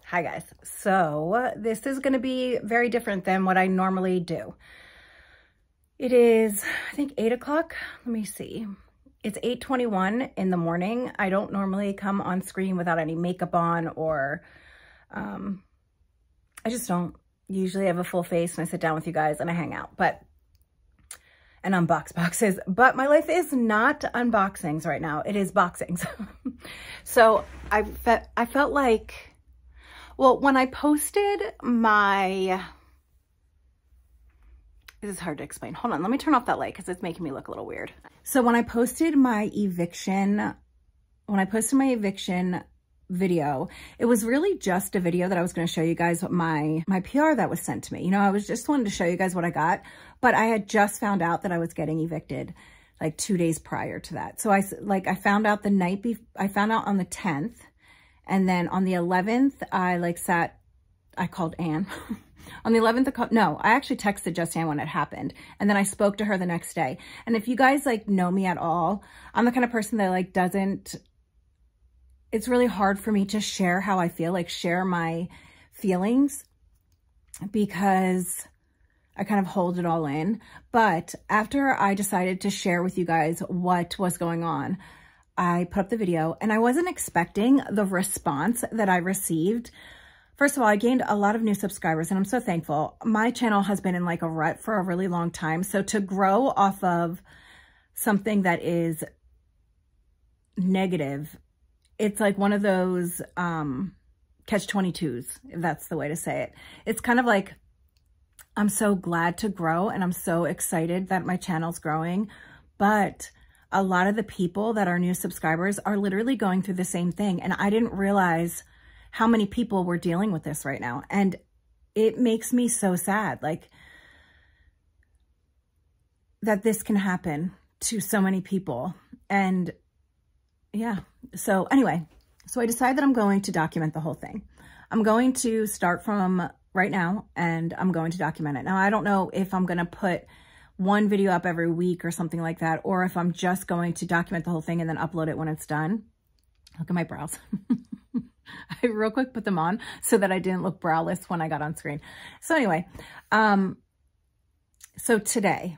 Hi guys. So this is going to be very different than what I normally do. It is, I think 8 o'clock. Let me see. It's 8:21 in the morning. I don't normally come on screen without any makeup on or, I just don't usually have a full face when I sit down with you guys and I hang out, and unbox boxes, but my life is not unboxings right now. It is boxings. So I felt like, well, when I posted my, this is hard to explain. Hold on, let me turn off that light because it's making me look a little weird. So when I posted my eviction, video, it was really just a video that I was going to show you guys my PR that was sent to me. You know, I was just wanted to show you guys what I got, but I had just found out that I was getting evicted like 2 days prior to that. So I found out I found out on the 10th. And then on the 11th, I called Anne. On the 11th, I actually texted just Anne when it happened. And then I spoke to her the next day. And if you guys know me at all, I'm the kind of person that it's really hard for me to share how I feel, share my feelings, because I kind of hold it all in. But after I decided to share with you guys what was going on, I put up the video and I wasn't expecting the response that I received. First of all, I gained a lot of new subscribers and I'm so thankful. My channel has been in a rut for a really long time. So to grow off of something that is negative, it's like one of those catch-22s, if that's the way to say it. It's kind of like, I'm so glad to grow and I'm so excited that my channel's growing, but a lot of the people that are new subscribers are literally going through the same thing. And I didn't realize how many people were dealing with this right now. And it makes me so sad, that this can happen to so many people. And yeah, so anyway, so I decided that I'm going to document the whole thing. I'm going to start from right now and I'm going to document it. Now, I don't know if I'm going to put one video up every week or something like that, or if I'm just going to document the whole thing and then upload it when it's done. Look at my brows. I real quick put them on so that I didn't look browless when I got on screen. So anyway, so today,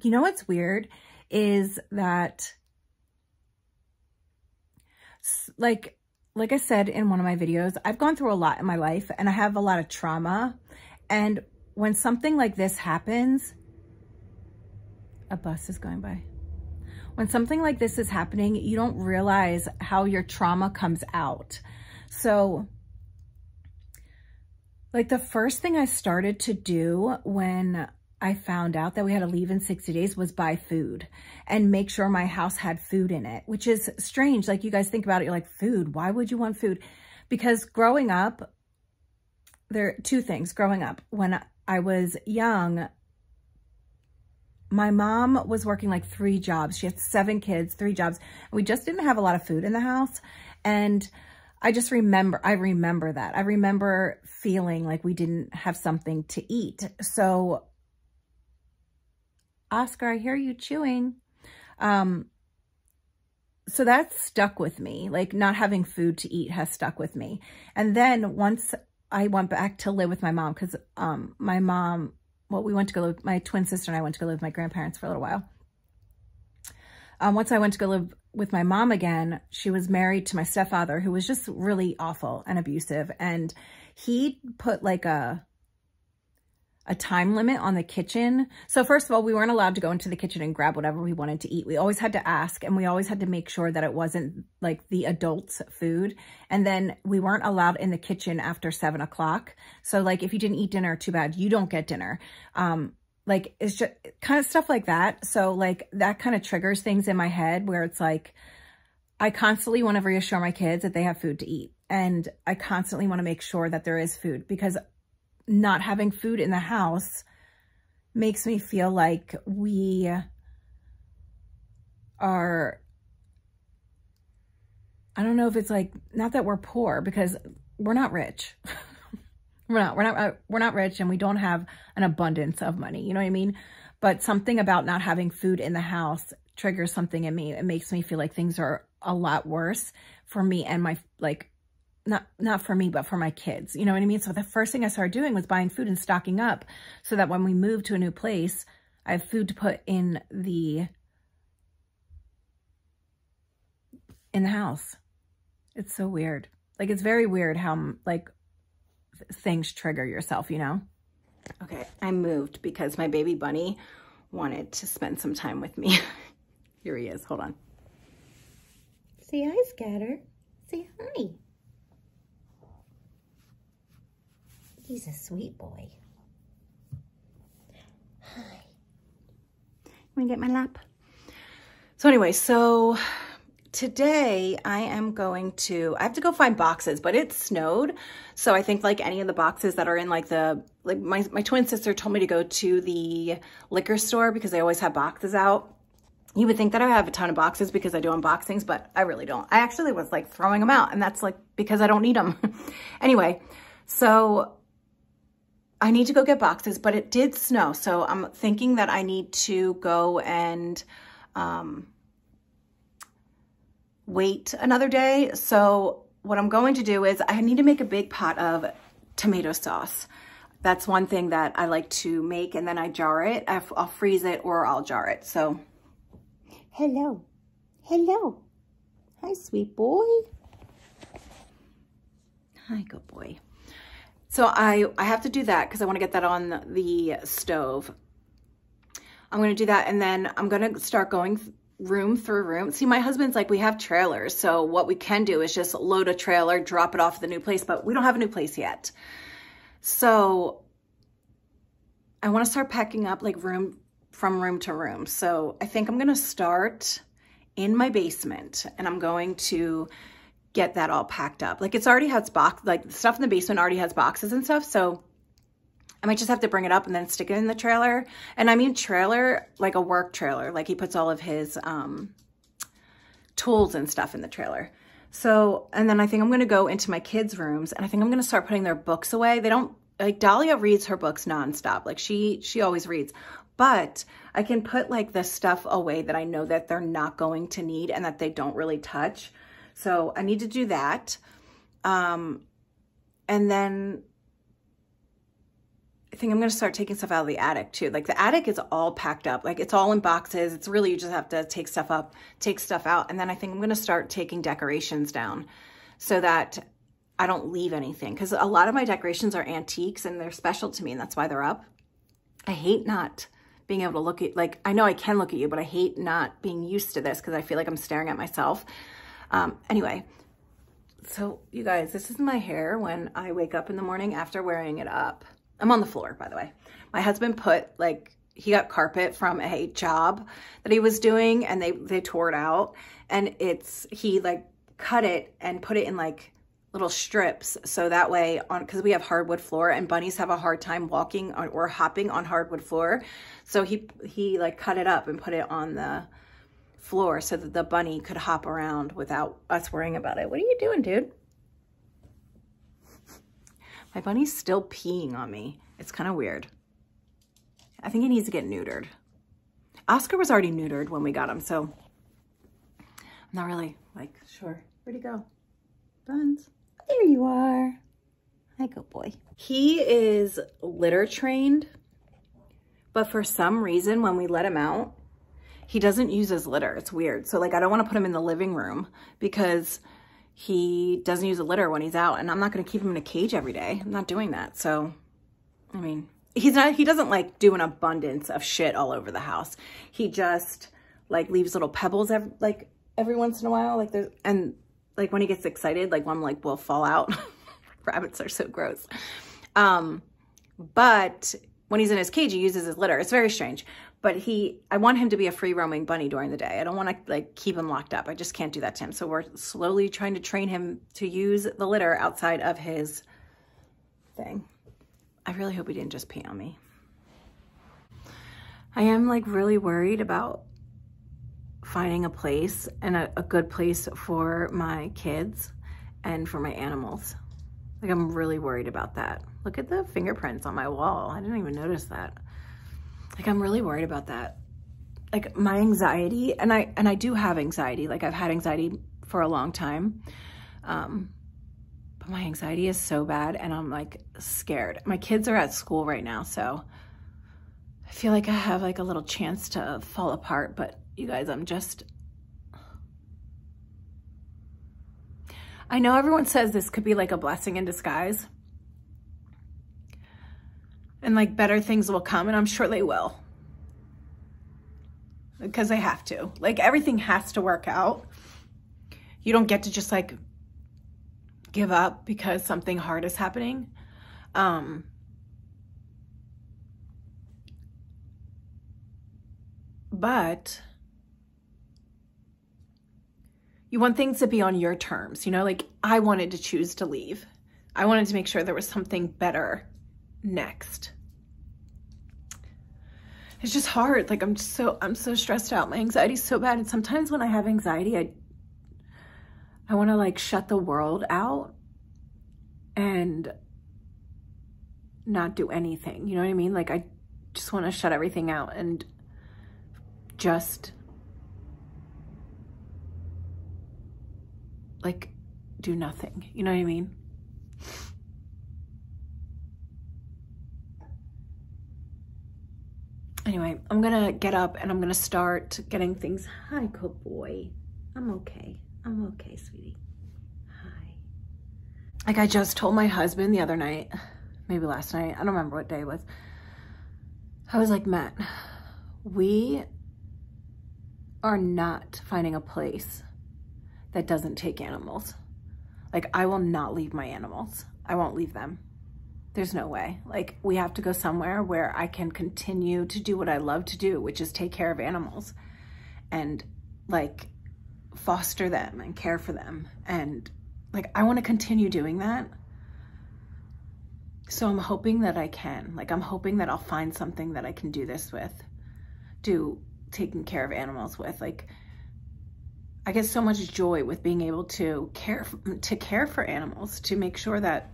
you know what's weird is that, like I said in one of my videos, I've gone through a lot in my life and I have a lot of trauma. And when something like this happens, a bus is going by. When something like this is happening, you don't realize how your trauma comes out. So, the first thing I started to do when I found out that we had to leave in 60 days was buy food and make sure my house had food in it, which is strange. You guys think about it, you're like, food, why would you want food? Because growing up, there are two things. Growing up, when I was young, my mom was working 3 jobs. She had 7 kids, 3 jobs. We just didn't have a lot of food in the house. And I remember that. I remember feeling like we didn't have something to eat. So, Oscar, I hear you chewing. So that stuck with me. Not having food to eat has stuck with me. And then once I went back to live with my mom, because my mom, we went to go live, my twin sister and I went to go live with my grandparents for a little while. Once I went to go live with my mom again, she was married to my stepfather, who was just really awful and abusive. And he put a time limit on the kitchen. So first of all, we weren't allowed to go into the kitchen and grab whatever we wanted to eat. We always had to ask, and we always had to make sure that it wasn't the adults' food. And then we weren't allowed in the kitchen after 7 o'clock. So if you didn't eat dinner, too bad, you don't get dinner. It's just kind of stuff like that. So that kind of triggers things in my head where it's I constantly want to reassure my kids that they have food to eat. And I constantly want to make sure that there is food, because not having food in the house makes me feel like we are, I don't know if it's not that we're poor, because we're not rich. We're not rich, and we don't have an abundance of money. You know what I mean? But something about not having food in the house triggers something in me. It makes me feel like things are a lot worse for me and my, not for me, but for my kids. You know what I mean? So the first thing I started doing was buying food and stocking up so that when we move to a new place, I have food to put in the house. It's so weird. Like, it's very weird how, like, things trigger yourself, you know? Okay, I moved because my baby bunny wanted to spend some time with me. Here he is. Hold on. Say hi, Scatter. Say hi. He's a sweet boy. Hi. You want to get my lap? So anyway, so today I am going to, I have to go find boxes, but it snowed. So I think like any of the boxes that are in like my twin sister told me to go to the liquor store because they always have boxes out. You would think that I have a ton of boxes because I do unboxings, but I really don't. I actually was like throwing them out, and that's like because I don't need them. Anyway, so I need to go get boxes, but it did snow. So I'm thinking that I need to go and wait another day. So what I'm going to do is I need to make a big pot of tomato sauce. That's one thing that I like to make, and then I jar it. I'll freeze it or I'll jar it. So hello. Hello. Hi, sweet boy. Hi, good boy. So I have to do that because I want to get that on the stove. I'm going to do that, and then I'm going to start going room through room. See, my husband's like, we have trailers. So what we can do is just load a trailer, drop it off at the new place, but we don't have a new place yet. So I want to start packing up like from room to room. So I think I'm going to start in my basement, and I'm going to get that all packed up. Like, it's already has like the stuff in the basement already has boxes and stuff. So I might just have to bring it up and then stick it in the trailer. And I mean trailer, like a work trailer. Like, he puts all of his tools and stuff in the trailer. So, and then I think I'm going to go into my kids' rooms, and I think I'm going to start putting their books away. They don't, like, Dahlia reads her books nonstop. Like, she always reads. But I can put like the stuff away that I know that they're not going to need and that they don't really touch. So I need to do that. And then I think I'm going to start taking stuff out of the attic too. Like, the attic is all packed up. Like, it's all in boxes. It's really, you just have to take stuff up, take stuff out. And then I think I'm going to start taking decorations down so that I don't leave anything. Because a lot of my decorations are antiques and they're special to me, and that's why they're up. I hate not being able to look at, like, I know I can look at you, but I hate not being used to this because I feel like I'm staring at myself. Anyway, so you guys, this is my hair when I wake up in the morning after wearing it up. I'm on the floor, by the way. My husband put, like, he got carpet from a job that he was doing, and they tore it out, and he like cut it and put it in like little strips. So that way, because we have hardwood floor and bunnies have a hard time walking or hopping on hardwood floor. So he like cut it up and put it on the floor so that the bunny could hop around without us worrying about it. What are you doing, dude? My bunny's still peeing on me. It's kind of weird. I think he needs to get neutered. Oscar was already neutered when we got him, so I'm not really like sure. Where'd he go? Buns. There you are. Hi, good boy. He is litter trained, but for some reason when we let him out, he doesn't use his litter. It's weird. So like, I don't want to put him in the living room because he doesn't use a litter when he's out, and I'm not going to keep him in a cage every day. I'm not doing that. So, I mean, he doesn't like do an abundance of shit all over the house. He just like leaves little pebbles every once in a while. Like like when he gets excited, like one like will fall out. Rabbits are so gross. But when he's in his cage, he uses his litter. It's very strange. But I want him to be a free roaming bunny during the day. I don't want to like keep him locked up. I just can't do that to him. So we're slowly trying to train him to use the litter outside of his thing. I really hope he didn't just pee on me. I am like really worried about finding a place and a good place for my kids and for my animals. Like, I'm really worried about that. Look at the fingerprints on my wall. I didn't even notice that. Like, I'm really worried about that. Like, my anxiety, and I do have anxiety. Like, I've had anxiety for a long time. But But my anxiety is so bad and I'm like scared. My kids are at school right now, so I feel like I have like a little chance to fall apart, but you guys, I know everyone says this could be like a blessing in disguise and like better things will come, and I'm sure they will, because they have to. Like everything has to work out. You don't get to just like give up because something hard is happening. But you want things to be on your terms, you know, like I wanted to choose to leave. I wanted to make sure there was something better next. It's just hard. Like I'm so stressed out. My anxiety is so bad. And sometimes when I have anxiety, I want to like shut the world out and not do anything. You know what I mean? Like I just want to shut everything out and just like do nothing. You know what I mean? Anyway, I'm gonna get up and I'm gonna start getting things. Hi, good boy. I'm okay. I'm okay, sweetie. Hi. Like I just told my husband the other night, maybe last night, I don't remember what day it was. I was like, Matt, we are not finding a place that doesn't take animals. Like I will not leave my animals. I won't leave them. There's no way. Like we have to go somewhere where I can continue to do what I love to do, which is take care of animals and like foster them and care for them. And like, I want to continue doing that. So I'm hoping that I can, like, I'm hoping that I'll find something that I can do this with, taking care of animals with. Like, I get so much joy with being able to care for animals, to make sure that,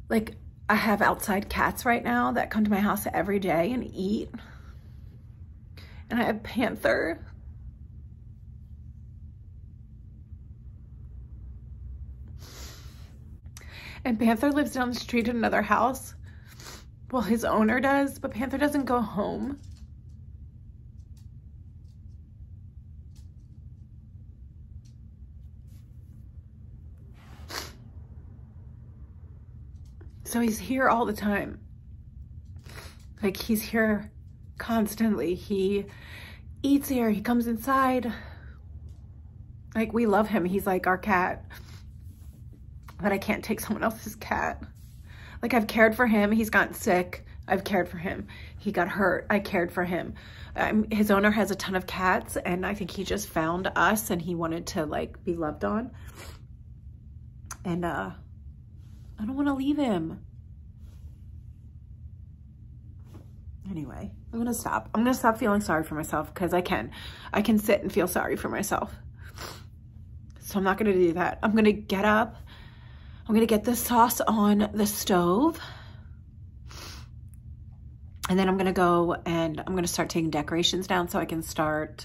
like, I have outside cats right now that come to my house every day and eat. And I have Panther. And Panther lives down the street in another house. Well, his owner does, but Panther doesn't go home. So he's here all the time. Like, he's here constantly. He eats here, he comes inside. Like, we love him. He's like our cat. But I can't take someone else's cat. Like, I've cared for him. He's gotten sick. I've cared for him. He got hurt. I cared for him. His owner has a ton of cats, and I think he just found us and he wanted to, like, be loved on. And I don't want to leave him. Anyway, I'm going to stop. I'm going to stop feeling sorry for myself, because I can sit and feel sorry for myself. So I'm not going to do that. I'm going to get up. I'm going to get the sauce on the stove. And then I'm going to go and I'm going to start taking decorations down so I can start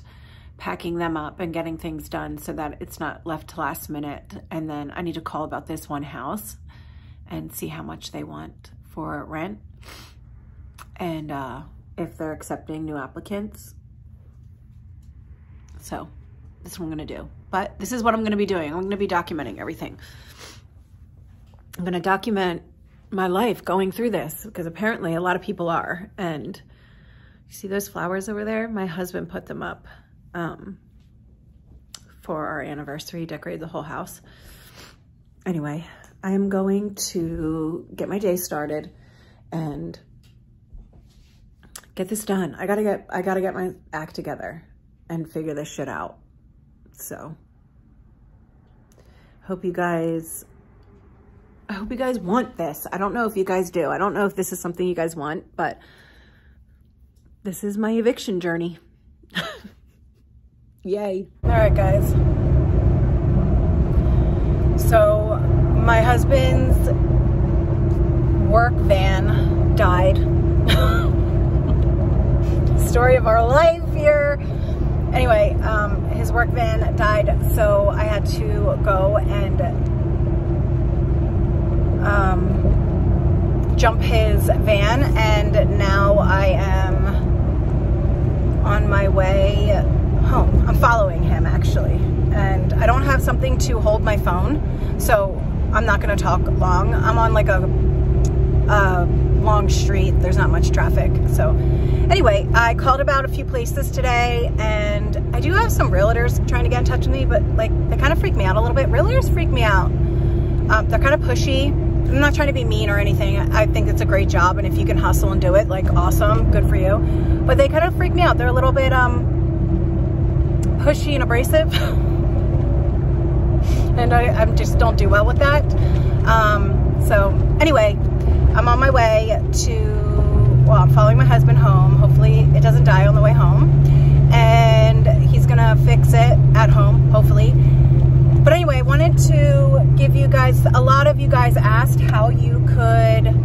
packing them up and getting things done so that it's not left to last minute. And then I need to call about this one house and see how much they want for rent. And if they're accepting new applicants. So this is what I'm going to do. But this is what I'm going to be doing. I'm going to be documenting everything. I'm going to document my life going through this, because apparently a lot of people are. And you see those flowers over there? My husband put them up for our anniversary, decorated the whole house. Anyway, I am going to get my day started and get this done. I gotta get my act together and figure this shit out. So I hope you guys want this. I don't know if you guys do. I don't know if this is something you guys want, but this is my eviction journey. Yay. All right, guys. So my husband's work van died. Story of our life here. Anyway, his work van died, so I had to go and jump his van, and now I am on my way home. I'm following him actually, and I don't have something to hold my phone, so I'm not gonna talk long. I'm on like a long street. There's not much traffic. So anyway, I called about a few places today, and I do have some realtors trying to get in touch with me, but like they kind of freak me out a little bit. Realtors freak me out. They're kind of pushy. I'm not trying to be mean or anything. I think it's a great job, and if you can hustle and do it, like awesome, good for you. But they kind of freak me out. They're a little bit pushy and abrasive. And I just don't do well with that. So anyway, I'm on my way to, well, I'm following my husband home. Hopefully it doesn't die on the way home. And he's gonna fix it at home, hopefully. But anyway, I wanted to give you guys, a lot of you guys asked how you could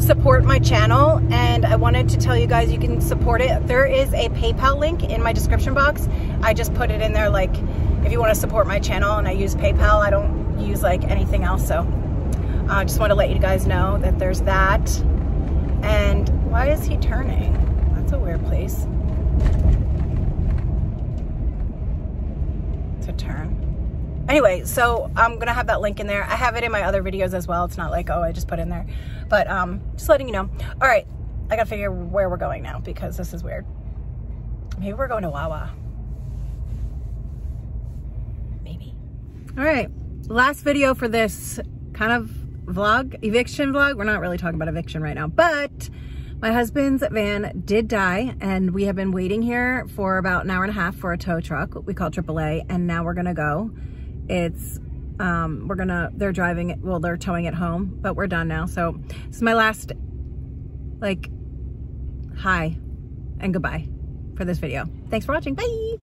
support my channel, and I wanted to tell you guys you can support it. There is a PayPal link in my description box. I just put it in there, like, if you want to support my channel, and I use PayPal. I don't use like anything else, so I just want to let you guys know that there's that. And why is he turning? That's a weird place to turn. Anyway, so I'm gonna have that link in there. I have it in my other videos as well. It's not like, oh, I just put it in there, but just letting you know. All right, I gotta figure where we're going now because this is weird. Maybe we're going to Wawa. Maybe. All right, last video for this kind of vlog, eviction vlog. We're not really talking about eviction right now, but my husband's van did die, and we have been waiting here for about an hour and a half for a tow truck. We call AAA, and now we're gonna go. It's, they're driving it, well, they're towing it home, but we're done now. So this is my last, like, hi and goodbye for this video. Thanks for watching, bye.